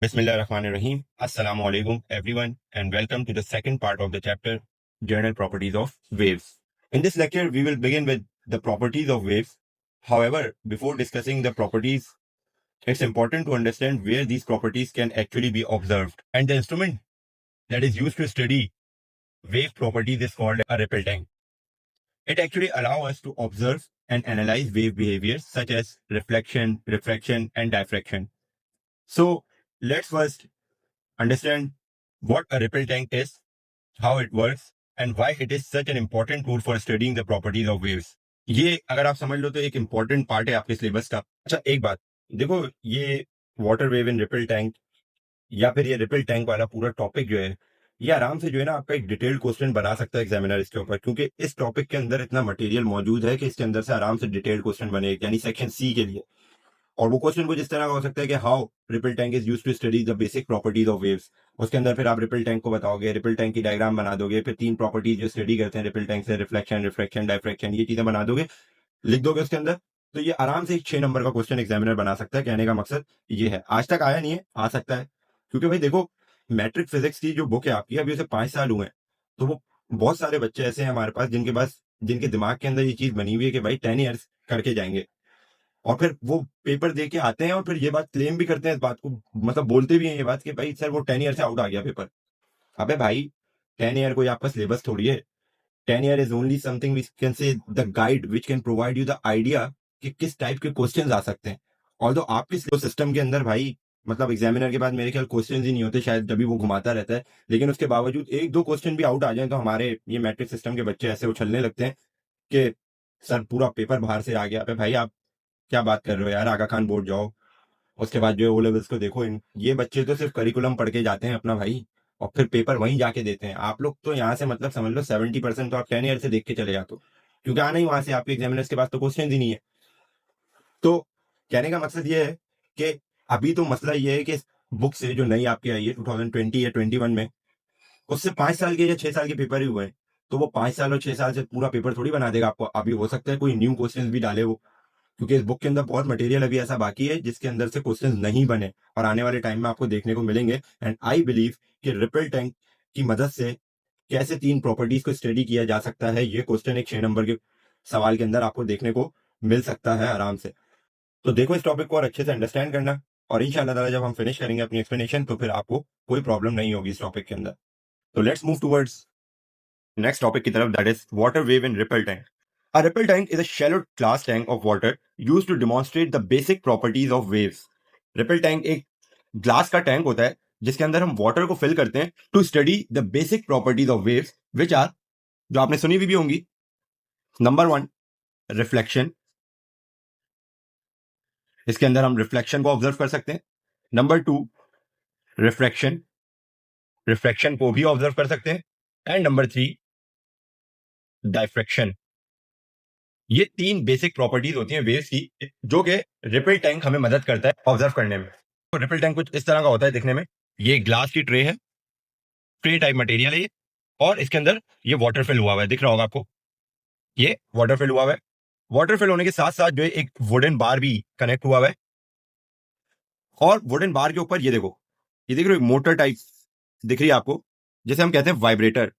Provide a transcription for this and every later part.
Bismillahirrahmanirrahim. Assalamu alaikum, everyone, and welcome to the second part of the chapter, General Properties of Waves. In this lecture, we will begin with the properties of waves. However, before discussing the properties, it's important to understand where these properties can actually be observed. And the instrument that is used to study wave properties is called a ripple tank. It actually allows us to observe and analyze wave behaviors such as reflection, refraction, and diffraction. So let's first understand what a ripple tank is, how it works, and why it is such an important tool for studying the properties of waves. ये अगर आप समझ लो तो एक important part है आपके syllabus का। अच्छा, एक बात देखो, ये वाटर वेव इन रिपल टैंक या फिर ये रिपल टैंक वाला पूरा टॉपिक जो है, ये आराम से जो है ना आपका एक डिटेल्ड क्वेश्चन बना सकता है एग्जामिनर इसके ऊपर, क्योंकि इस टॉपिक के अंदर इतना मटेरियल मौजूद है कि इसके अंदर से आराम से डिटेल्ड क्वेश्चन बने, यानी सेक्शन सी के लिए। और वो क्वेश्चन कुछ इस तरह का हो सकता है कि how ripple tank is used to study the basic properties of waves. उसके अंदर फिर आप रिपल टैंक को बताओगे, रिपल टैंक की डायग्राम बना दोगे, फिर 3 प्रॉपर्टीज जो स्टडी करते हैं रिपल टैंक से, रिफ्लेक्शन, रिफ्रैक्शन, डायफ्रैक्शन, ये चीजें बना दोगे, लिख दोगे उसके अंदर। तो ये आराम से एक 6 नंबर का क्वेश्चन एग्जामिनर बना सकता है। कहने का मकसद ये है, आज तक आया नहीं है, आ सकता है, क्योंकि भाई देखो, मैट्रिक फिजिक्स की जो बुक है आपकी, अभी उसे 5 साल हुए हैं, तो वो बहुत सारे बच्चे ऐसे हैं हमारे पास जिनके दिमाग के अंदर ये चीज बनी हुई है कि भाई 10 ईयर्स करके जाएंगे, और फिर वो पेपर दे के आते हैं और फिर ये बात क्लेम भी करते हैं, इस बात को मतलब बोलते भी हैं ये बात कि भाई सर वो 10 ईयर से आउट आ गया पेपर। अबे भाई, 10 ईयर कोई आपका सिलेबस थोड़ी है। 10 year is only something which can say the guide which can provide you the idea कि किस टाइप के क्वेश्चन आ सकते हैं। ऑल्दो आपके सिस्टम के अंदर भाई, मतलब एग्जामिनर के बाद मेरे ख्याल क्वेश्चन ही नहीं होते शायद, जब भी वो घुमाता रहता है, लेकिन उसके बावजूद एक दो क्वेश्चन भी आउट आ जाए तो हमारे ये मैट्रिक सिस्टम के बच्चे ऐसे उछलने लगते हैं कि सर पूरा पेपर बाहर से आ गया। अबे भाई, आप क्या बात कर रहे हो यार, आगा खान बोर्ड जाओ, उसके बाद जो है ओ लेवल्स को देखो। ये बच्चे तो सिर्फ करिकुलम पढ़ के जाते हैं अपना भाई, और फिर पेपर वहीं जाके देते हैं। आप लोग तो यहाँ से मतलब समझ लो 70% तो आप 10 ईयर से देख के चले जाते हो, क्योंकि आना ही वहां से, आपके एग्जामिनर्स के पास तो क्वेश्चन ही नहीं है। तो कहने का मकसद ये है कि अभी तो मसला ये है कि बुक से जो नई आपकी आई है 2020 या 21 में, उससे 5 साल के या 6 साल के पेपर ही हुए हैं। तो वो 5 साल और 6 साल से पूरा पेपर थोड़ी बना देगा आपको। अभी हो सकता है कोई न्यू क्वेश्चन भी डाले वो, क्योंकि इस बुक के अंदर बहुत मटेरियल अभी ऐसा बाकी है जिसके अंदर से क्वेश्चंस नहीं बने और आने वाले टाइम में आपको देखने को मिलेंगे। एंड आई बिलीव कि रिपल टैंक की मदद से कैसे 3 प्रॉपर्टीज को स्टडी किया जा सकता है, ये क्वेश्चन एक 6 नंबर के सवाल के अंदर आपको देखने को मिल सकता है आराम से। तो देखो, इस टॉपिक को और अच्छे से अंडरस्टैंड करना, और इंशाल्लाह ताला जब हम फिनिश करेंगे अपनी एक्सप्लेनेशन तो फिर आपको कोई प्रॉब्लम नहीं होगी इस टॉपिक के अंदर। तो let's move towards next topic की तरफ, that is water wave in ripple tank. A ripple tank is a shallow glass tank of water used to demonstrate the basic properties of waves. Ripple tank एक glass का tank होता है जिसके अंदर हम water को फिल करते हैं to study the basic properties of waves, which are, जो आपने सुनी भी होंगी। Number 1, reflection. इसके अंदर हम रिफ्लेक्शन को ऑब्जर्व कर सकते हैं। नंबर 2, रिफ्रैक्शन, रिफ्रैक्शन को भी ऑब्जर्व कर सकते हैं। And number 3, diffraction. ये 3 बेसिक प्रॉपर्टीज होती हैं वेव्स की, जो कि रिपल टैंक हमें मदद करता है ऑब्जर्व करने में। तो रिपल टैंक कुछ इस तरह का होता है दिखने में। ये ग्लास की ट्रे है, ट्रे टाइप मटेरियल है ये, और इसके अंदर ये वाटर फिल हुआ हुआ है, दिख रहा होगा आपको, ये वाटर फिल हुआ हुआ है। वाटर फिल होने के साथ साथ जो है एक वुडन बार भी कनेक्ट हुआ हुआ है, और वुडन बार के ऊपर ये देखो, ये देख रहे हो मोटर टाइप दिख रही है आपको, जिसे हम कहते हैं वाइब्रेटर।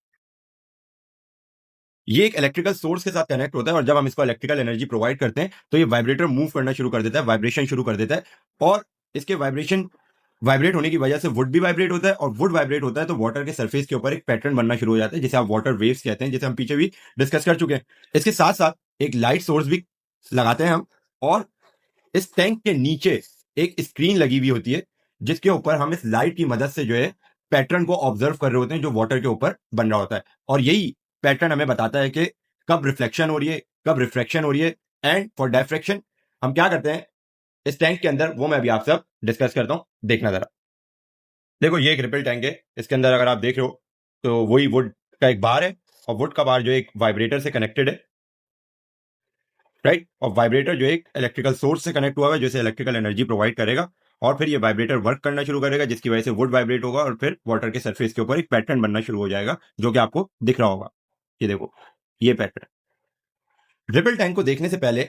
ये एक इलेक्ट्रिकल सोर्स के साथ कनेक्ट होता है, और जब हम इसको इलेक्ट्रिकल एनर्जी प्रोवाइड करते हैं तो ये वाइब्रेटर मूव करना शुरू कर देता है, वाइब्रेशन शुरू कर देता है, और इसके वाइब्रेट होने की वजह से वुड भी वाइब्रेट होता है, और वुड वाइब्रेट होता है तो वाटर के सरफेस के ऊपर एक पैटर्न बनना शुरू हो जाता है, जिसे आप वाटर वेव्स कहते हैं, जिसे हम पीछे भी डिस्कस कर चुके हैं। इसके साथ साथ एक लाइट सोर्स भी लगाते हैं हम, और इस टैंक के नीचे एक स्क्रीन लगी हुई होती है, जिसके ऊपर हम इस लाइट की मदद से जो है पैटर्न को ऑब्जर्व कर रहे होते हैं जो वाटर के ऊपर बन रहा होता है, और यही पैटर्न हमें बताता है कि कब रिफ्लेक्शन हो रही है, कब रिफ्रैक्शन हो रही है। एंड फॉर डायफ्रैक्शन हम क्या करते हैं इस टैंक के अंदर, वो मैं अभी आप सब डिस्कस करता हूं, देखना जरा। देखो, ये एक रिपल टैंक है, इसके अंदर अगर आप देख रहे हो तो वही वुड का एक बार है, और वुड का बार जो एक वाइब्रेटर से कनेक्टेड है, राइट। और वाइब्रेटर जो एक इलेक्ट्रिकल सोर्स से कनेक्ट हुआ है, जैसे इलेक्ट्रिकल एनर्जी प्रोवाइड करेगा, और फिर ये वाइब्रेटर वर्क करना शुरू करेगा, जिसकी वजह से वुड वाइब्रेट होगा, और फिर वाटर के सरफेस के ऊपर एक पैटर्न बनना शुरू हो जाएगा, जो कि आपको दिख रहा होगा। ये देखो, ये पैटर्न। रिपल टैंक को देखने से पहले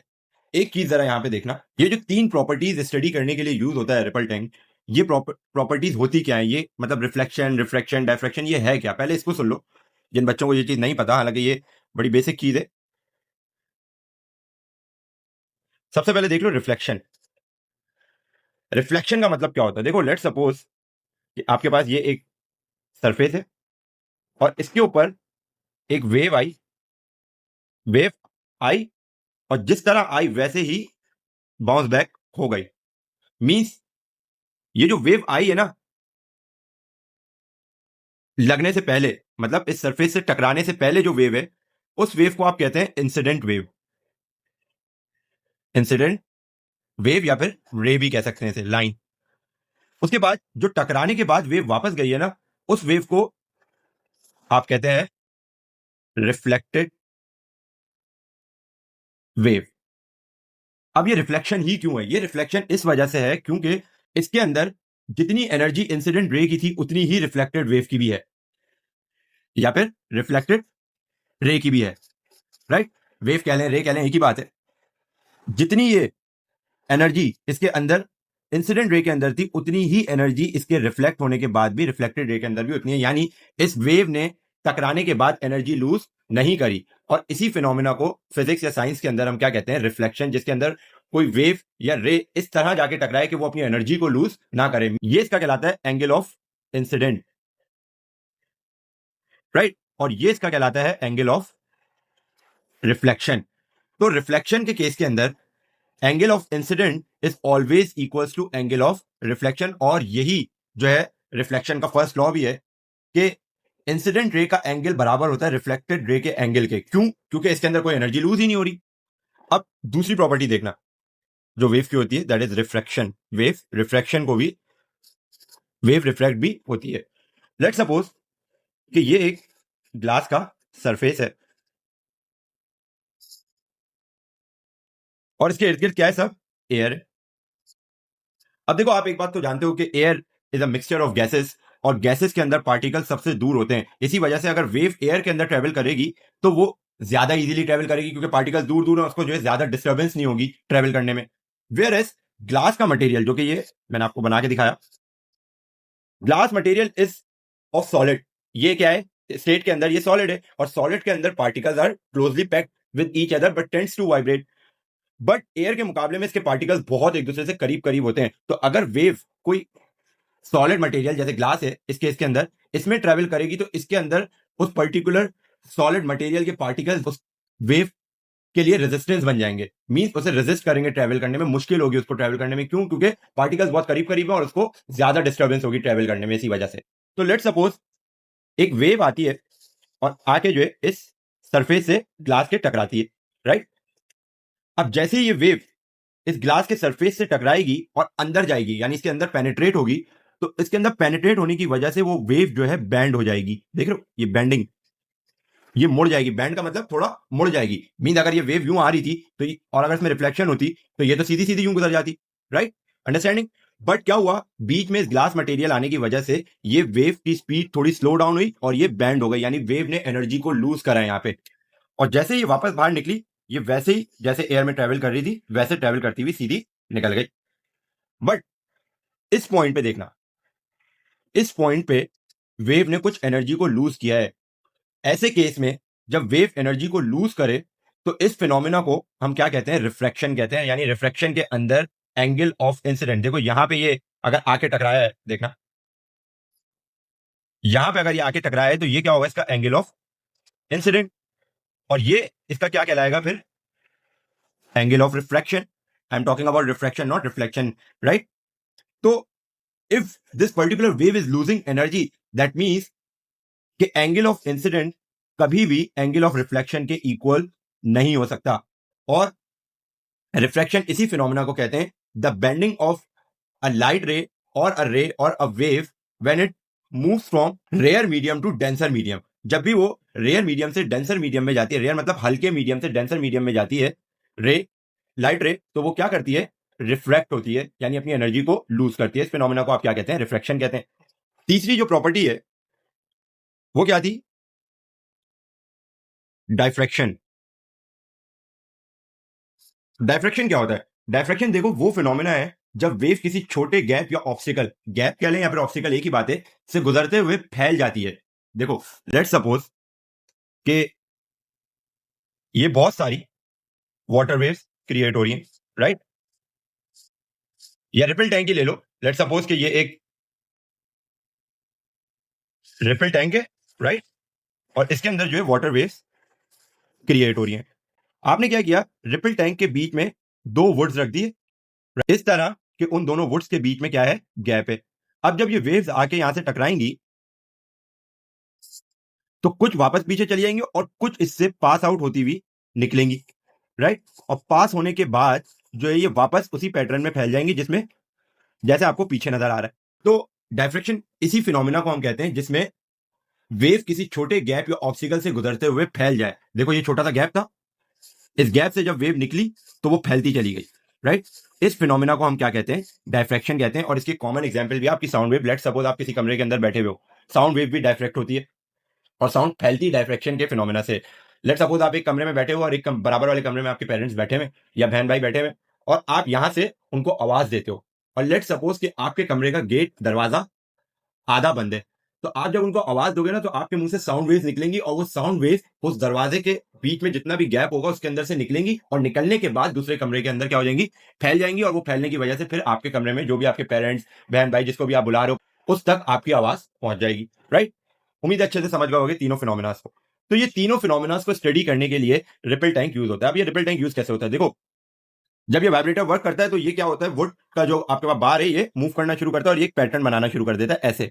एक चीज जरा यहाँ पे देखना, ये जो 3 प्रॉपर्टीज स्टडी करने के लिए यूज होता है रिपल टैंक, ये प्रॉपर्टीज होती क्या है, ये मतलब रिफ्लेक्शन, रिफ्रैक्शन, डायफ्रैक्शन, ये है क्या? पहले इसको सुन लो, जिन बच्चों को ये चीज नहीं पता, हालांकि ये बड़ी बेसिक चीज है। सबसे पहले देख लो रिफ्लेक्शन। रिफ्लेक्शन का मतलब क्या होता है? देखो, लेट सपोज कि आपके पास ये एक सरफेस है और इसके ऊपर एक वेव आई, और जिस तरह आई वैसे ही बाउंस बैक हो गई। मींस ये जो वेव आई है ना, लगने से पहले, मतलब इस सरफेस से टकराने से पहले जो वेव है, उस वेव को आप कहते हैं इंसिडेंट वेव। इंसिडेंट वेव या फिर रे भी कह सकते हैं इसे, लाइन। उसके बाद जो टकराने के बाद वेव वापस गई है ना, उस वेव को आप कहते हैं रिफ्लेक्टेड वेव। अब ये रिफ्लेक्शन ही क्यों है? ये रिफ्लेक्शन इस वजह से है क्योंकि इसके अंदर जितनी एनर्जी इंसिडेंट रे की थी उतनी ही रिफ्लेक्टेड वेव की भी है, या फिर रिफ्लेक्टेड रे की भी है। राइट? वेव कह लें, रे कह लें, एक ही बात है। जितनी ये एनर्जी इसके अंदर इंसिडेंट रे के अंदर थी, उतनी ही एनर्जी इसके रिफ्लेक्ट होने के बाद भी रिफ्लेक्टेड रे के अंदर भी उतनी है। यानी इस वेव ने टकराने के बाद एनर्जी लूज नहीं करी। और इसी फिनोमिना को फिजिक्स या साइंस के अंदर हम क्या कहते हैं? रिफ्लेक्शन। जिसके अंदर कोई वेव या रे इस तरह जाके टकराए कि वो अपनी एनर्जी को लूज ना करे, ये इसका कहलाता है एंगल ऑफ इंसिडेंट। राइट? और ये इसका कहलाता है एंगल ऑफ रिफ्लेक्शन। तो रिफ्लेक्शन के केस के अंदर angle of incident is always equals to angle of reflection. और यही जो है रिफ्लेक्शन का फर्स्ट लॉ भी है कि इंसिडेंट रे का एंगल बराबर होता है रिफ्लेक्टेड रे के एंगल के। क्यों? क्योंकि इसके अंदर कोई एनर्जी लूज ही नहीं हो रही। अब दूसरी प्रॉपर्टी देखना जो वेव की होती है, that is refraction. Wave refraction को भी, वेव रिफ्रैक्ट भी होती है। लेट सपोज कि ये एक ग्लास का सरफेस है और इसके इर्द गिर्द क्या है? सब एयर है। अब देखो, आप एक बात तो जानते हो कि air is a mixture of gases, और गैसेस के अंदर पार्टिकल सबसे दूर होते हैं। इसी वजह से अगर वेव एयर के अंदर ट्रेवल करेगी तो वो ज्यादा इजीली ट्रेवल करेगी, क्योंकि पार्टिकल दूर दूर है, उसको जो है ज्यादा डिस्टर्बेंस नहीं होगी ट्रेवल करने में। वेयर एज ग्लास का मटेरियल, जो कि ये मैंने आपको बना के दिखाया, glass material is of solid. ये क्या है? स्टेट के अंदर ये सॉलिड है, और सॉलिड के अंदर particles are closely packed with each other but tends to vibrate. But air के मुकाबले में इसके पार्टिकल्स बहुत एक दूसरे से करीब करीब होते हैं। तो अगर वेव कोई सॉलिड मटेरियल जैसे ग्लास है इस केस के अंदर, इसमें ट्रेवल करेगी, तो इसके अंदर उस पर्टिकुलर सॉलिड मटेरियल के पार्टिकल्स उस वेव के लिए रेजिस्टेंस बन जाएंगे। मींस उसे रेजिस्ट करेंगे, ट्रेवल करने में मुश्किल होगी उसको ट्रेवल करने में। क्यों? क्योंकि पार्टिकल्स बहुत करीब करीब है और उसको ज्यादा डिस्टर्बेंस होगी ट्रेवल करने में, इसी वजह से। तो लेट सपोज एक वेव आती है और आके जो है इस सरफेस से ग्लास के टकराती है। राइट? अब जैसे ही ये वेव इस ग्लास के सरफेस से टकराएगी और अंदर जाएगी, यानी इसके अंदर पेनिट्रेट होगी, तो इसके अंदर पेनिट्रेट होने की वजह से वो वेव जो है बैंड हो जाएगी। देख रहे हो ये बैंडिंग? ये मुड़ जाएगी। बैंड का मतलब थोड़ा मुड़ जाएगी। मीन अगर ये वेव यूं आ रही थी तो और अगर इसमें रिफ्लेक्शन होती तो ये तो सीधी सीधी यूं गुजर जाती। राइट? अंडरस्टैंडिंग? बट क्या हुआ, बीच में इस ग्लास मटेरियल आने की वजह से ये वेव की स्पीड थोड़ी स्लो डाउन हुई और ये बैंड हो गई, यानी वेव ने एनर्जी को लूज करा यहाँ पे। और जैसे ये वापस बाहर निकली, ये वैसे ही जैसे एयर में ट्रेवल कर रही थी वैसे ट्रेवल करती हुई सीधी निकल गई। बट इस पॉइंट पे देखना, इस पॉइंट पे वेव ने कुछ एनर्जी को लूज किया है। ऐसे केस में जब वेव एनर्जी को लूज करे तो इस फिनोमिना को हम क्या कहते हैं? रिफ्रैक्शन कहते हैं। यानी रिफ्रैक्शन के अंदर एंगल ऑफ इंसिडेंट, देखो यहां पे ये अगर आके टकराया है, देखना यहां पे अगर ये आके टकराया है तो ये क्या होगा? इसका एंगल ऑफ इंसिडेंट। और ये इसका क्या कहलाएगा फिर? Angle of refraction. I am talking about refraction, not reflection. Right? तो if this particular wave is losing energy, that means कि एंगल ऑफ इंसिडेंट कभी भी एंगल ऑफ रिफ्लेक्शन के इक्वल नहीं हो सकता। और रिफ्रैक्शन इसी फिनोमिना को कहते हैं the bending of a light ray or a ray or a wave when it moves from rare medium to denser medium. जब भी वो रेयर मीडियम से डेंसर मीडियम में जाती है, रेयर मतलब हल्के मीडियम से डेंसर मीडियम में जाती है रे, लाइट रे, तो वो क्या करती है? रिफ्रैक्ट होती है, यानी अपनी एनर्जी को लूज करती है। इस फिनोमिना को आप क्या कहते हैं? रिफ्रैक्शन कहते हैं। तीसरी जो प्रॉपर्टी है वो क्या थी? डायफ्रैक्शन। डायफ्रैक्शन क्या होता है? डायफ्रैक्शन देखो वो फिनोमिना है जब वेव किसी छोटे गैप या ऑब्स्टिकल, गैप कह लें या फिर ऑब्स्टिकल एक ही बात है, से गुजरते हुए फैल जाती है। देखो लेट्स सपोज कि ये बहुत सारी वाटर वेव्स क्रिएट हो रही हैं, राइट? या रिपल टैंक ही ले लो, लेट्स सपोज कि ये एक रिपल टैंक है, राइट? और इसके अंदर जो है वाटर वेव्स क्रिएट हो रही हैं। आपने क्या किया, रिपल टैंक के बीच में दो वुड्स रख दिए, इस तरह कि उन दोनों वुड्स के बीच में क्या है, गैप है। अब जब ये वेव्स आके यहां से टकराएंगी तो कुछ वापस पीछे चली जाएंगी और कुछ इससे पास आउट होती हुई निकलेंगी, राइट? और पास होने के बाद जो है ये वापस उसी पैटर्न में फैल जाएंगी जिसमें जैसे आपको पीछे नजर आ रहा है। तो डायफ्रेक्शन इसी फिनोमिना को हम कहते हैं जिसमें वेव किसी छोटे गैप या ऑब्स्टिकल से गुजरते हुए फैल जाए। देखो ये छोटा सा गैप था, इस गैप से जब वेव निकली तो वो फैलती चली गई, राइट? इस फिनोमिना को हम क्या कहते हैं, डायफ्रेक्शन कहते हैं। और इसकी कॉमन एग्जांपल भी आपकी साउंड वेव। लेट्स सपोज आप किसी कमरे के अंदर बैठे हुए हो, साउंड वेव भी डायफ्रेक्ट होती है और साउंड फैलती डायफ्रेक्शन के फिनोमिना से। लेट्स सपोज आप एक कमरे में बैठे हो और एक बराबर वाले कमरे में आपके पेरेंट्स बैठे हुए या बहन भाई बैठे हुए और आप यहां से उनको आवाज देते हो और लेट्स सपोज कि आपके कमरे का गेट दरवाजा आधा बंद है, तो आप जब उनको आवाज दोगे ना तो आपके मुंह से साउंड वेव्स निकलेंगी और वो साउंड वेव्स उस दरवाजे के बीच में जितना भी गैप होगा उसके अंदर से निकलेंगी और निकलने के बाद दूसरे कमरे के अंदर क्या हो जाएंगी, फैल जाएंगी। और वो फैलने की वजह से फिर आपके कमरे में जो भी आपके पेरेंट्स, बहन भाई, जिसको भी आप बुला रहे हो उस तक आपकी आवाज पहुंच जाएगी, राइट? उम्मीद है अच्छे से समझ गए होगे तीनों फिनोमिनास को। तो ये तीनों फिनोमिनास को स्टडी करने के लिए रिपल टैंक यूज होता है। अब ये रिपल टैंक यूज कैसे होता है, देखो जब ये वाइब्रेटर वर्क करता है तो ये क्या होता है, वुड का जो आपके पास बार है ये मूव करना शुरू करता है और ये एक पैटर्न बनाना शुरू कर देता है ऐसे।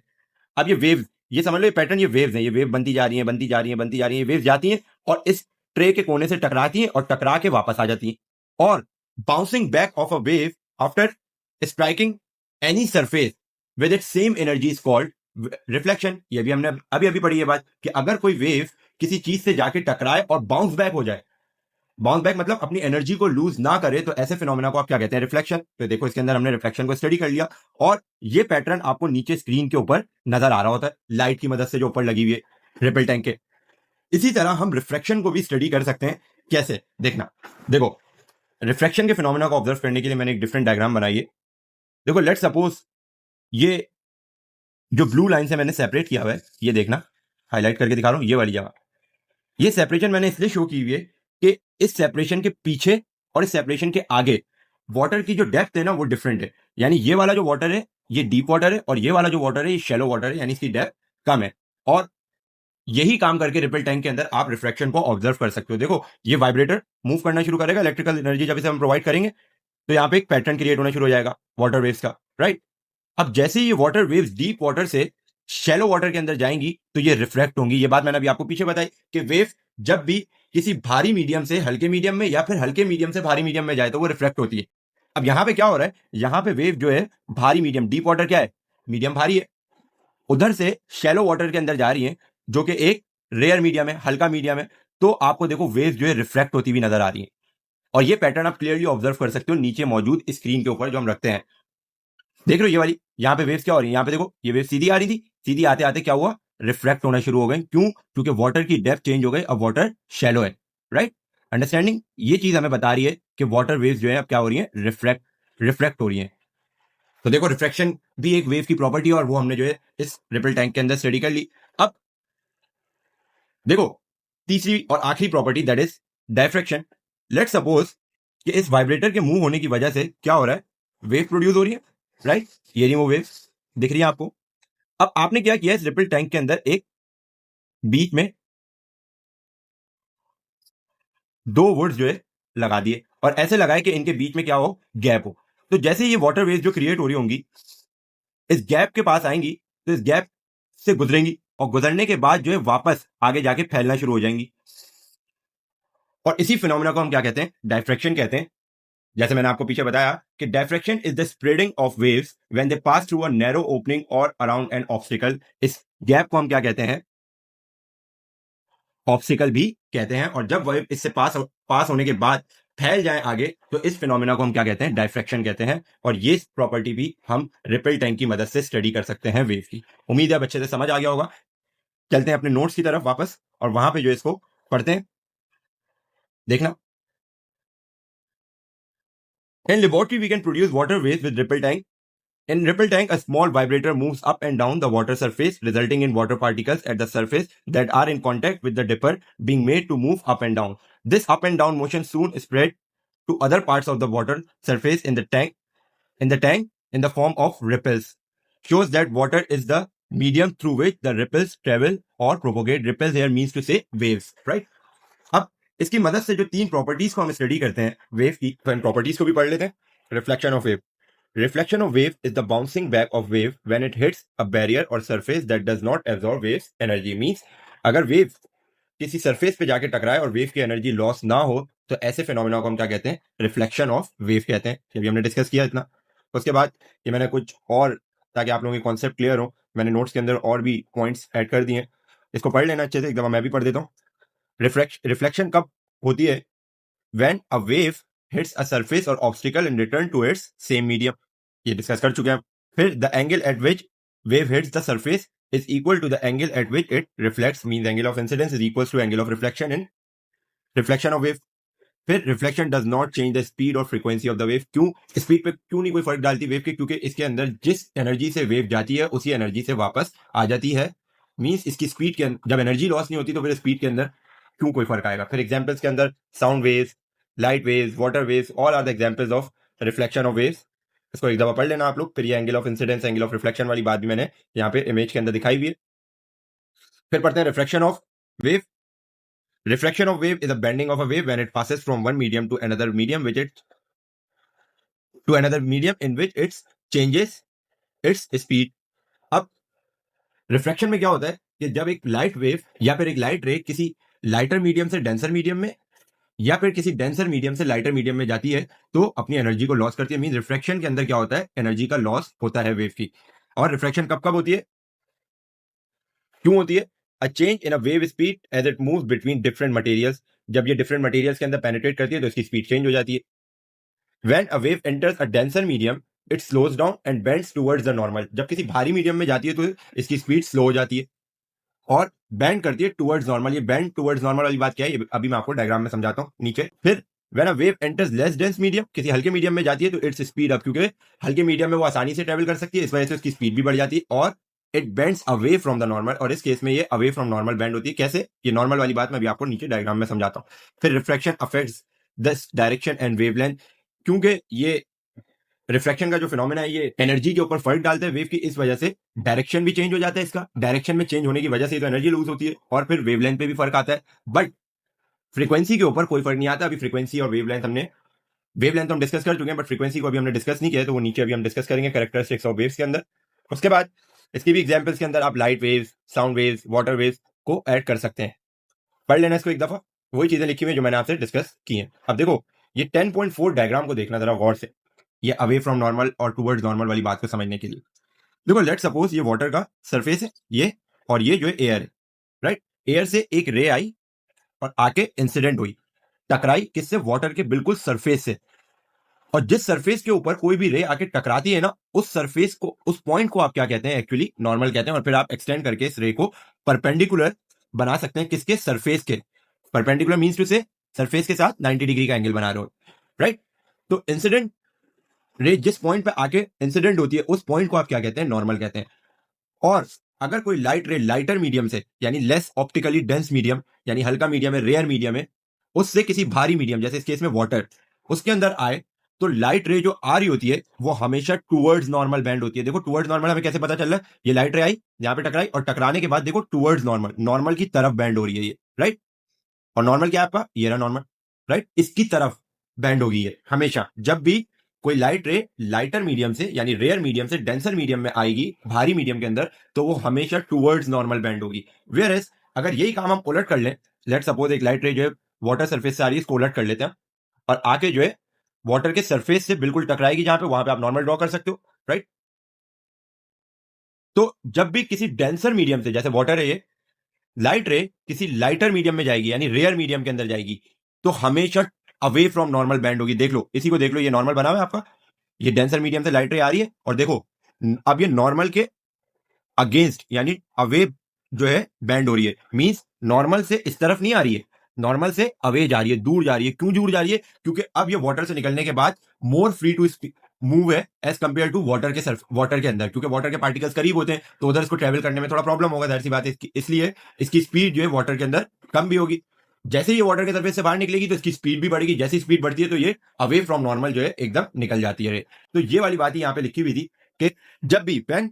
अब ये वेव्स, ये समझ लो ये पैटर्न, ये वेव्स हैं, ये वेव बनती जा रही है, बनती जा रही है, बनती जा रही है, वेव्स जाती हैं और इस ट्रे के कोने से टकराती हैं और टकरा के वापस आ जाती हैं। और bouncing back of a wave after striking any surface with it same energy is called reflection. ये भी हमने अभी अभी पढ़ी है बात कि अगर कोई वेव किसी चीज से जाके टकराए और बाउंस बैक हो जाए, बाउंस बैक मतलब अपनी एनर्जी को लूज ना करे, तो ऐसे फिनोमेना को आप क्या कहते हैं, रिफ्लेक्शन। तो देखो इसके अंदर हमने रिफ्लेक्शन को स्टडी कर लिया और ये पैटर्न आपको नीचे स्क्रीन के ऊपर नजर आ रहा होता है लाइट की मदद से जो ऊपर लगी हुई है रिपल टैंक के। इसी तरह हम रिफ्लेक्शन को भी स्टडी कर सकते हैं। कैसे, देखना, देखो रिफ्लेक्शन के फिनोमेना को ऑब्जर्व करने के लिए मैंने एक डिफरेंट डायग्राम बनाई है। देखो लेट सपोज ये जो ब्लू लाइन से मैंने सेपरेट किया हुआ है, ये देखना हाईलाइट करके दिखा रहा हूं, ये वाली जगह, ये सेपरेशन मैंने इसलिए शो की हुई है कि इस सेपरेशन के पीछे और इस सेपरेशन के आगे वाटर की जो डेप्थ है ना वो डिफरेंट है। यानी ये वाला जो वाटर है ये डीप वाटर है और ये वाला जो वाटर है ये शैलो वाटर है, यानी इसकी डेप्थ कम है। और यही काम करके रिपल टैंक के अंदर आप रिफ्लेक्शन को ऑब्जर्व कर सकते हो। देखो ये वाइब्रेटर मूव करना शुरू करेगा, इलेक्ट्रिकल एनर्जी जब इसे हम प्रोवाइड करेंगे तो यहाँ पे एक पैटर्न क्रिएट होना शुरू हो जाएगा वाटर वेव्स का, राइट? अब जैसे ही ये वाटर वेव्स डीप वाटर से शैलो वाटर के अंदर जाएंगी तो ये रिफ्लेक्ट होंगी। ये बात मैंने अभी आपको पीछे बताई कि वेव जब भी किसी भारी मीडियम से हल्के मीडियम में या फिर हल्के मीडियम से भारी मीडियम में जाए तो वो रिफ्लेक्ट होती है। अब यहां पे क्या हो रहा है, यहां पे वेव जो है भारी मीडियम, डीप वाटर क्या है, मीडियम भारी है, उधर से शैलो वाटर के अंदर जा रही है जो कि एक रेयर मीडियम है, हल्का मीडियम है। तो आपको देखो वेव जो है रिफ्लेक्ट होती हुई नजर आ रही है और ये पैटर्न आप क्लियरली ऑब्जर्व कर सकते हो नीचे मौजूद स्क्रीन के ऊपर जो हम रखते हैं। देख रहे हो ये वाली, यहाँ पे वेव्स क्या हो रही है, यहाँ पे देखो ये वेव सीधी आ रही थी, सीधी आते आते क्या हुआ, रिफ्लेक्ट होना शुरू हो गई। क्यों? क्योंकि वाटर की डेप्थ चेंज हो गई, अब वाटर शैलो है, राइट? अंडरस्टैंडिंग, ये चीज हमें बता रही है कि वाटर वेव्स जो है अब क्या हो रही है, रिफ्लेक्ट हो रही है। तो देखो रिफ्लेक्शन भी एक वेव की प्रॉपर्टी है और वो हमने जो है इस रिपल टैंक के अंदर स्टडी कर ली। अब देखो तीसरी और आखिरी property that is diffraction. Let suppose कि इस वाइब्रेटर के मूव होने की वजह से क्या हो रहा है, वेव प्रोड्यूस हो रही है, राइट? ये रही वो वेव, दिख रही है आपको। अब आपने क्या किया, इस रिपल टैंक के अंदर एक बीच में दो वुड्स जो है लगा दिए और ऐसे लगाए कि इनके बीच में क्या हो, गैप हो। तो जैसे ये वाटर वेव जो क्रिएट हो रही होंगी इस गैप के पास आएंगी तो इस गैप से गुजरेंगी और गुजरने के बाद जो है वापस आगे जाके फैलना शुरू हो जाएंगी। और इसी फिनोमेना को हम क्या कहते हैं, डायफ्रेक्शन कहते हैं। जैसे मैंने आपको पीछे बताया कि diffraction is the spreading of waves when they pass through a narrow opening और अराउंड एन ऑब्स्टिकल। इस गैप को हम क्या कहते हैं, ऑब्स्टिकल भी कहते हैं। और जब वेव इससे पास होने के बाद फैल जाए आगे तो इस फिनोमेना को हम क्या कहते हैं, डायफ्रेक्शन कहते हैं। और ये प्रॉपर्टी भी हम रिपल टैंक की मदद से स्टडी कर सकते हैं वेव की। उम्मीद है अब अच्छे से समझ आ गया होगा। चलते हैं अपने नोट्स की तरफ वापस और वहां पे जो इसको पढ़ते हैं। देखना In laboratory, we can produce water waves with ripple tank. In ripple tank, a small vibrator moves up and down the water surface, resulting in water particles at the surface that are in contact with the dipper being made to move up and down. This up and down motion soon spread to other parts of the water surface in the tank in the form of ripples. Shows that water is the medium through which the ripples travel or propagate. Ripples here means to say waves, right? अब इसकी मदद से जो तीन properties को हम study करते हैं वेव की, तो इन प्रॉपर्टीज को भी पढ़ लेते हैं. Reflection of wave. Reflection of wave is the bouncing back of wave when it hits a barrier or surface that does not absorb waves energy. Means अगर वेव किसी सरफेस पे जाके टकराए और वेव की एनर्जी लॉस ना हो तो ऐसे फिनोमेना को हम क्या कहते हैं? रिफ्लेक्शन ऑफ वेव कहते हैं. ये भी हमने डिस्कस किया इतना. उसके बाद ये मैंने कुछ और, ताकि आप लोगों के कॉन्सेप्ट क्लियर हो, मैंने नोट्स के अंदर और भी पॉइंट्स ऐड कर दिए हैं. इसको पढ़ लेना अच्छे से, एक दफा मैं भी पढ़ देता हूँ. रिफ्लेक्शन कब होती है? When a wave hits a surface or obstacle and return to its same medium. ये डिस्कस कर चुके हैं. फिर the angle at which wave hits the surface is equal to the angle at which it reflects. Means angle of incidence is equals to angle of reflection in reflection of wave. फिर reflection does not change the speed और frequency of the wave. क्यों speed पे क्यों नहीं कोई फर्क डालती wave के? क्योंकि इसके अंदर जिस एनर्जी से वेव जाती है उसी एनर्जी से वापस आ जाती है. मींस इसकी स्पीड के अंदर जब एनर्जी लॉस नहीं होती तो फिर स्पीड के अंदर क्यों कोई फर्क आएगा? फिर एग्जांपल्स के अंदर sound waves, light waves, water waves, all are the examples of reflection of waves. इसको एक दफा पढ़ लेना आप लोग. फिर ये angle of incidence, angle of reflection वाली बात भी मैंने यहाँ पे इमेज के अंदर दिखाई हुई है. फिर पढ़ते हैं reflection of wave. Refraction of wave is a bending of a wave when it passes from one medium to another medium in which it changes its speed. अब रिफ्रैक्शन में क्या होता है कि जब एक लाइट वेव या फिर एक लाइट रे किसी लाइटर मीडियम से डेंसर मीडियम में या फिर किसी डेंसर मीडियम से लाइटर मीडियम में जाती है तो अपनी एनर्जी को लॉस करती है. मीन रिफ्रैक्शन के अंदर क्या होता है? एनर्जी का लॉस होता है वेव की. और रिफ्रैक्शन कब कब होती है, क्यों होती है? A change in a wave speed as it moves between different materials. जब ये different materials के अंदर penetrate करती है तो इसकी speed change हो जाती है. When a wave enters a denser medium, it slows down and bends towards the normal. जब किसी भारी मीडियम में जाती है तो इसकी स्पीड स्लो हो जाती है और बेंड करती है टुवर्ड्स नॉर्मल. ये बेंड टुवर्ड्स नॉर्मल वाली बात क्या है, ये अभी मैं आपको डायग्राम में समझाता हूँ नीचे. फिर when a wave enters less dense medium, किसी हल्के मीडियम में जाती है तो इट्स स्पीड अप, क्योंकि हल्के मीडियम में वो आसानी से ट्रेवल कर सकती है, इस वजह से उसकी स्पीड भी बढ़ जाती है. और it bends away from the normal, और इस केस में ये अवे फ्रॉम नॉर्मल बेंड होती है. कैसे? ये नॉर्मल वाली बात मैं भी आपको नीचे डायग्राम में समझाता हूँ. फिर refraction affects the direction and wavelength. क्योंकि ये रिफ्रैक्शन का जो फिनोमेना है ये एनर्जी के ऊपर फर्क डालता है वेव की, इस वजह से डायरेक्शन भी चेंज हो जाता है. इसका डायरेक्शन में चेंज होने की वजह से तो एनर्जी लूज होती है और फिर वेवलेंथ पे भी फर्क आता है. बट फ्रीक्वेंसी के ऊपर कोई फर्क नहीं आता. अभी फ्रीक्वेंसी और वेवलेंथ हम डिस्कस कर चुके हैं, बट फ्रीक्वेंसी को अभी हमने डिस्कस नहीं किया, तो वो नीचे अभी हम डिस्कस करेंगे कैरेक्टरिस्टिक्स ऑफ वेव्स के अंदर. उसके बाद इसकी भी एग्जांपल्स के अंदर आप light waves, sound waves, water waves को ऐड कर सकते हैं. पढ़ लेना इसको एक दफा. वही चीजें लिखी हुई जो मैंने आपसे डिस्कस की हैं. अब देखो ये 10.4 डायग्राम को देखना जरा गौर से, ये अवे फ्रॉम नॉर्मल और टुवर्ड्स नॉर्मल वाली बात को समझने के लिए. देखो लेट सपोज ये वाटर का सरफेस है ये, और ये जो है एयर है, राइट. एयर से एक रे आई और आके इंसिडेंट हुई, टकराई किससे? वाटर के बिल्कुल सरफेस से. और जिस सरफेस के ऊपर कोई भी रे आके टकराती है ना, उस सरफेस को, उस पॉइंट को आप क्या कहते हैं? एक्चुअली नॉर्मल कहते हैं. और फिर आप एक्सटेंड करके इस रे को परपेंडिकुलर बना सकते हैं. किसके? सरफेस के. परपेंडिकुलर मींस टू से सरफेस के साथ 90 डिग्री का एंगल बना रहे हो, राइट. तो इंसिडेंट रे जिस पॉइंट पे आके इंसिडेंट होती है उस पॉइंट को आप क्या कहते हैं? नॉर्मल कहते हैं. और अगर कोई लाइट रे लाइटर मीडियम से, यानी लेस ऑप्टिकली डेंस मीडियम, यानी हल्का मीडियम है, रेयर मीडियम है, उससे किसी भारी मीडियम जैसे इस केस में वाटर, उसके अंदर आए तो लाइट रे जो आ रही होती है वो हमेशा टुवर्ड्स नॉर्मल बैंड होती है. देखो टुवर्ड्स नॉर्मल हमें कैसे पता चल रहा है? ये लाइट रे आई, यहाँ पे टकराई और टकराने के बाद देखो टुवर्ड्स नॉर्मल, नॉर्मल की तरफ बैंड हो रही है ये, राइट. और नॉर्मल क्या है आपका? ये रहा नॉर्मल, राइट. इसकी तरफ बैंड होगी ये हमेशा. जब भी कोई लाइट रे लाइटर मीडियम से, यानी रेयर मीडियम से डेंसर मीडियम में आएगी भारी मीडियम के अंदर, तो वो हमेशा टुवर्ड्स नॉर्मल बैंड होगी. वेयर एज अगर यही काम हम उलट कर लें, लेट सपोज एक लाइट रे जो है वाटर सरफेस से आ रही है, इसको उलट कर लेते हैं और आके जो है वाटर के सरफेस से बिल्कुल टकराएगी जहां पे, वहां पे आप नॉर्मल ड्रॉ कर सकते हो, राइट. तो जब भी किसी डेंसर मीडियम से, जैसे वाटर है ये, लाइट रे किसी लाइटर मीडियम में जाएगी, यानी रेयर मीडियम के अंदर जाएगी, तो हमेशा अवे फ्रॉम नॉर्मल बैंड होगी. देख लो इसी को देख लो, ये नॉर्मल बना हुआ है आपका, ये डेंसर मीडियम से लाइट रे आ रही है और देखो अब ये नॉर्मल के अगेंस्ट, यानी अवे जो है बैंड हो रही है. मींस नॉर्मल से इस तरफ नहीं आ रही है, नॉर्मल से अवे जा रही है, दूर जा रही है। क्यों दूर जा रही है? क्योंकि अब ये वाटर से निकलने के बाद मोर फ्री टू मूव है एज कंपेयर टू वाटर के वाटर के अंदर, क्योंकि वाटर के पार्टिकल्स करीब होते हैं तो उधर इसको ट्रेवल करने में थोड़ा प्रॉब्लम होगा, जाहिर सी बात है। इसलिए इसकी स्पीड जो है वाटर के अंदर कम भी होगी। जैसे ये वाटर के सरफेस से बाहर निकलेगी तो इसकी स्पीड भी बढ़ेगी, जैसी स्पीड बढ़ती है तो ये अवे फ्रॉम नॉर्मल जो है एकदम निकल जाती है। तो ये वाली बात यहाँ पे लिखी हुई थी कि जब भी when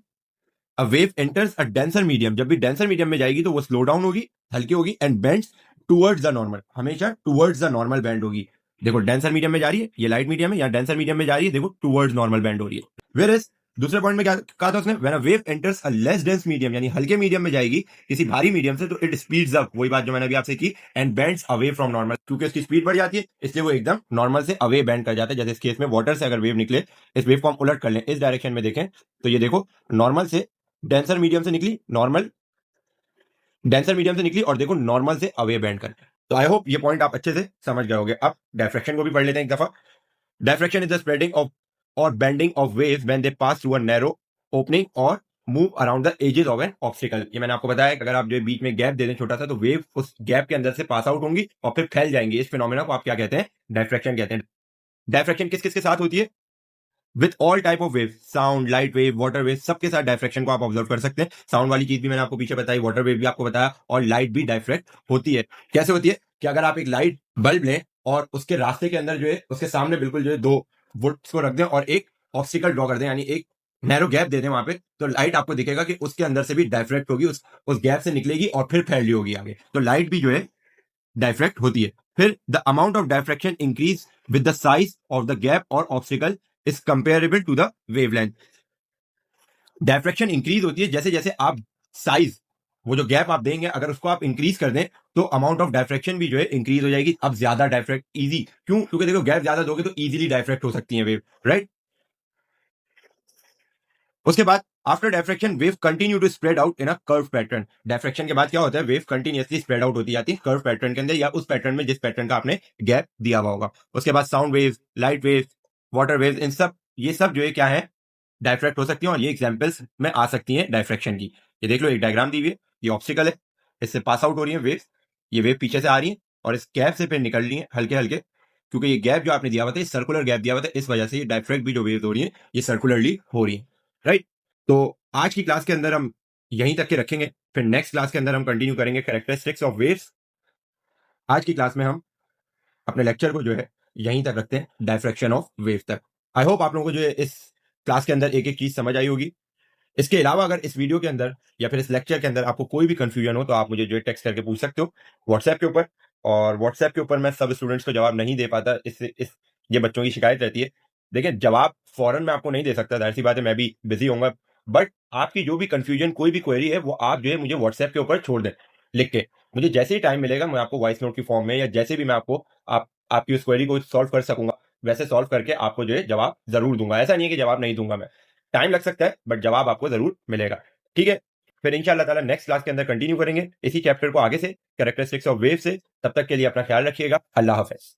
a wave enters a denser medium, जब भी डेंसर मीडियम में जाएगी तो वो स्लो डाउन होगी, हल्की होगी, and bends towards the normal, हमेशा टुवर्ड्स द नॉर्मल बेंड होगी। देखो डेंसर मीडियम में जा रही है, ये लाइट मीडियम है, या डेंसर मीडियम में जा रही है, देखो टुवर्ड्स नॉर्मल बेंड हो रही है। वेयर इज दूसरे पॉइंट में क्या कहा था उसने? When a wave enters a less dense medium, यानी हल्के मीडियम में जाएगी किसी भारी मीडियम से, तो इट स्पीड्स अप, वही बात जो मैंने अभी आपसे की, and bends away from normal, क्योंकि उसकी स्पीड बढ़ जाती है इसलिए वो एकदम नॉर्मल से अवे बेंड कर जाता है। जैसे इस केस में वाटर से अगर वेव निकले, इस वेव को हम उलट कर लें, इस डायरेक्शन में देखें तो ये देखो नॉर्मल से डेंसर मीडियम से निकली, नॉर्मल डेंसर मीडियम से निकली, और देखो नॉर्मल से अवे बेंड कर। तो आई होप ये पॉइंट आप अच्छे से समझ गए होंगे। अब डायफ्रैक्शन को भी पढ़ लेते हैं एक दफा। Diffraction is the spreading of or bending of waves when they pass through a narrow opening or move around the edges of an obstacle. ये मैंने आपको बताया कि अगर आप जो बीच में गैप दे दें छोटा सा, तो वेव उस गैप के अंदर से पास आउट होंगी और फिर फैल जाएंगी। इस फिनोमेना को आप क्या कहते हैं? डायफ्रैक्शन कहते हैं। डायफ्रैक्शन किस किस के साथ होती है? With all type of wave, sound, light wave, water wave, सबके साथ डायफ्रैक्शन को आप ऑब्जर्व कर सकते हैं। साउंड वाली चीज भी मैंने आपको पीछे बताई, वाटर वेव भी आपको बताया, और लाइट भी डायफ्रैक्ट होती है। कैसे होती है? कि अगर आप एक लाइट बल्ब लें और उसके रास्ते के अंदर जो है उसके सामने बिल्कुल जो है दो वुड्स को रख दें और एक ऑब्स्टिकल ड्रॉ कर दें, यानी एक नैरो गैप दे दें वहां पे, तो लाइट आपको दिखेगा कि उसके अंदर से भी डायफ्रैक्ट होगी, उस गैप से निकलेगी और फिर फैल रही होगी आगे। तो लाइट भी जो है डायफ्रैक्ट होती है। फिर the amount of diffraction increase with the size of the gap or obstacle is comparable to the wavelength. Diffraction increase होती है जैसे जैसे आप साइज, वो जो गैप आप देंगे अगर उसको आप इंक्रीज कर दें तो अमाउंट ऑफ डायफ्रैक्शन भी जो है इंक्रीज हो जाएगी। अब ज्यादा डायफ्रैक्ट इजी, क्यों? क्योंकि देखो गैप ज्यादा दोगे तो इजीली डायफ्रैक्ट हो सकती है वेव, राइट। उसके बाद after diffraction wave continue to spread out in a curve pattern. Diffraction के बाद क्या होता है? वेव कंटिन्यूअसली स्प्रेड आउट होती जाती है कर्व पैटर्न के अंदर, या उस पैटर्न में जिस पैटर्न का आपने गैप दिया हुआ होगा। उसके बाद sound wave, light wave, water wave, इन सब ये सब जो है क्या है? डायफ्रैक्ट हो सकती है, और ये एग्जाम्पल्स में आ सकती हैं डायफ्रैक्शन की। ये देख लो, एक डायग्राम दी हुई है, ये ऑब्स्टिकल है, इससे पास आउट हो रही है वेव, ये वेव पीछे से आ रही है और इस गैप से फिर निकल रही है हल्के हल्के, क्योंकि ये गैप जो आपने दिया हुआ था, ये सर्कुलर गैप दिया हुआ था, इस वजह से ये डायफ्रैक्ट भी जो वेव हो रही है ये सर्कुलरली हो रही है, राइट। तो आज की क्लास के अंदर हम यहीं तक के रखेंगे, फिर नेक्स्ट क्लास के अंदर हम कंटिन्यू करेंगे कैरेक्टरिस्टिक्स ऑफ वेव्स। आज की क्लास में हम अपने लेक्चर को जो है यहीं तक रखते हैं, डायफ्रैक्शन ऑफ वेव तक। आई होप आप लोगों को जो है इस क्लास के अंदर एक एक चीज समझ आई होगी। इसके अलावा अगर इस वीडियो के अंदर या फिर इस लेक्चर के अंदर आपको कोई भी कंफ्यूजन हो तो आप मुझे जो है टेक्स्ट करके पूछ सकते हो व्हाट्सएप के ऊपर। और व्हाट्सएप के ऊपर मैं सब स्टूडेंट्स को जवाब नहीं दे पाता, इस ये बच्चों की शिकायत रहती है। देखिए, जवाब फौरन मैं आपको नहीं दे सकता, जाहिर सी बात है, मैं भी बिजी होऊंगा। बट आपकी जो भी कंफ्यूजन, कोई भी क्वेरी है, वो आप जो है मुझे व्हाट्सएप के ऊपर छोड़ दें लिख के। मुझे जैसे ही टाइम मिलेगा मैं आपको वॉइस नोट की फॉर्म में या जैसे भी मैं आपको आपकी उस क्वेरी को सॉल्व कर सकूंगा वैसे सॉल्व करके आपको जो है जवाब जरूर दूंगा। ऐसा नहीं है कि जवाब नहीं दूंगा मैं, टाइम लग सकता है बट जवाब आपको जरूर मिलेगा, ठीक है। फिर इंशाल्लाह ताला नेक्स्ट क्लास के अंदर कंटिन्यू करेंगे इसी चैप्टर को आगे से, कैरेक्टरिस्टिक्स ऑफ वेव से। तब तक के लिए अपना ख्याल रखिएगा। अल्लाह हाफिज।